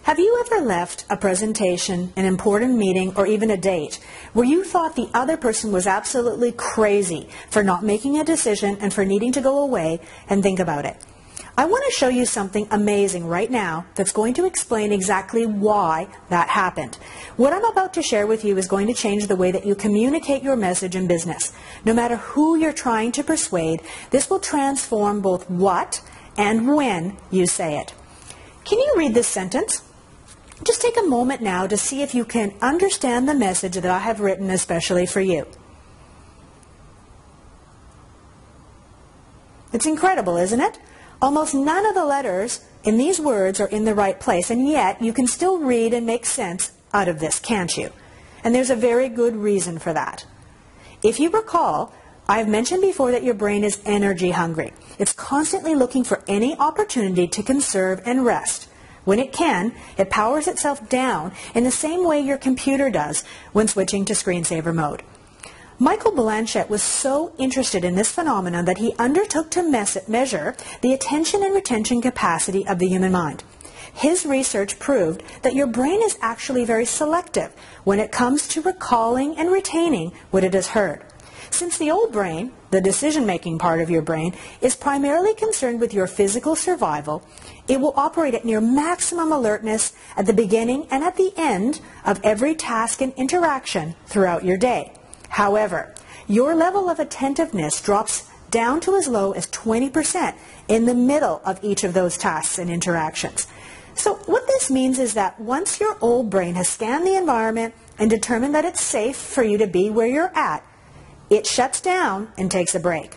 Have you ever left a presentation, an important meeting, or even a date where you thought the other person was absolutely crazy for not making a decision and for needing to go away and think about it? I want to show you something amazing right now that's going to explain exactly why that happened. What I'm about to share with you is going to change the way that you communicate your message in business. No matter who you're trying to persuade, this will transform both what and when you say it. Can you read this sentence? Just take a moment now to see if you can understand the message that I have written especially for you. It's incredible, isn't it? Almost none of the letters in these words are in the right place, and yet you can still read and make sense out of this, can't you? And there's a very good reason for that. If you recall, I've mentioned before that your brain is energy hungry. It's constantly looking for any opportunity to conserve and rest. When it can, it powers itself down in the same way your computer does when switching to screensaver mode. Michael Blanchett was so interested in this phenomenon that he undertook to measure the attention and retention capacity of the human mind. His research proved that your brain is actually very selective when it comes to recalling and retaining what it has heard. Since the old brain, the decision-making part of your brain, is primarily concerned with your physical survival, it will operate at near maximum alertness at the beginning and at the end of every task and interaction throughout your day. However, your level of attentiveness drops down to as low as 20% in the middle of each of those tasks and interactions. So what this means is that once your old brain has scanned the environment and determined that it's safe for you to be where you're at, it shuts down and takes a break.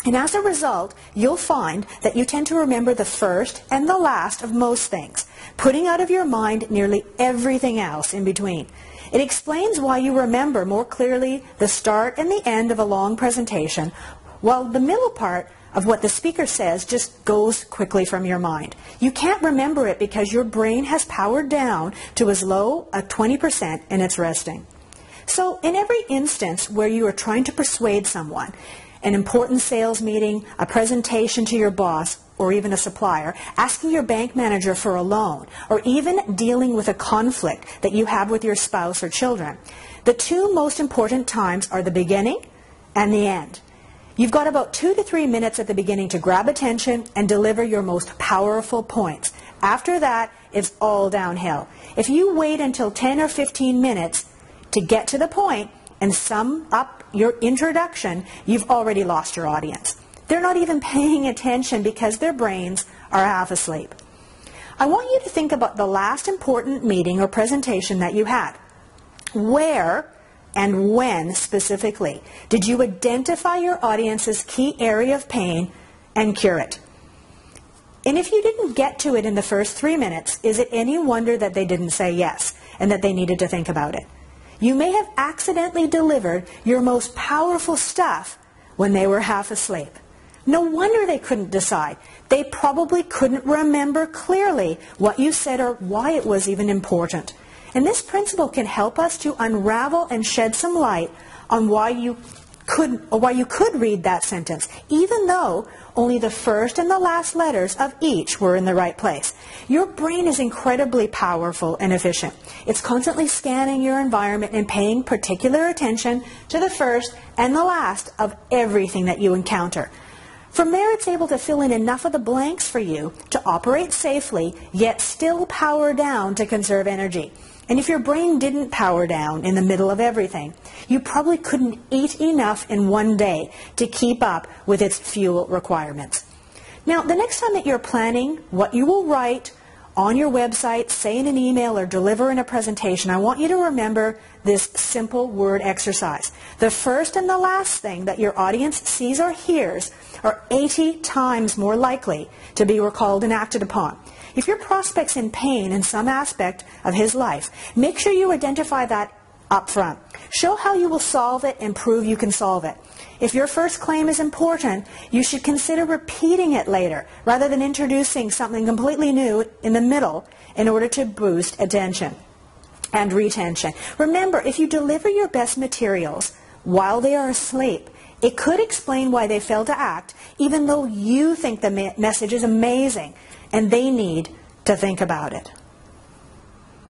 And as a result, you'll find that you tend to remember the first and the last of most things, putting out of your mind nearly everything else in between. It explains why you remember more clearly the start and the end of a long presentation, while the middle part of what the speaker says just goes quickly from your mind. You can't remember it because your brain has powered down to as low as 20% and it's resting. So in every instance where you are trying to persuade someone, an important sales meeting, a presentation to your boss, or even a supplier, asking your bank manager for a loan, or even dealing with a conflict that you have with your spouse or children, the two most important times are the beginning and the end. You've got about 2 to 3 minutes at the beginning to grab attention and deliver your most powerful points. After that, it's all downhill. If you wait until 10 or 15 minutes to get to the point and sum up your introduction, you've already lost your audience. They're not even paying attention because their brains are half asleep. I want you to think about the last important meeting or presentation that you had. Where and when specifically did you identify your audience's key area of pain and cure it? And if you didn't get to it in the first 3 minutes, is it any wonder that they didn't say yes and that they needed to think about it? You may have accidentally delivered your most powerful stuff when they were half asleep. No wonder they couldn't decide. They probably couldn't remember clearly what you said or why it was even important. And this principle can help us to unravel and shed some light on why you could read that sentence, even though only the first and the last letters of each were in the right place. Your brain is incredibly powerful and efficient. It's constantly scanning your environment and paying particular attention to the first and the last of everything that you encounter. From there, it's able to fill in enough of the blanks for you to operate safely, yet still power down to conserve energy. And if your brain didn't power down in the middle of everything, you probably couldn't eat enough in one day to keep up with its fuel requirements. Now, the next time that you're planning what you will write on your website, say in an email or deliver in a presentation, I want you to remember this simple word exercise. The first and the last thing that your audience sees or hears are 80 times more likely to be recalled and acted upon. If your prospect's in pain in some aspect of his life, make sure you identify that up front. Show how you will solve it and prove you can solve it. If your first claim is important, you should consider repeating it later rather than introducing something completely new in the middle in order to boost attention and retention. Remember, if you deliver your best materials while they are asleep, it could explain why they fail to act, even though you think the message is amazing and they need to think about it.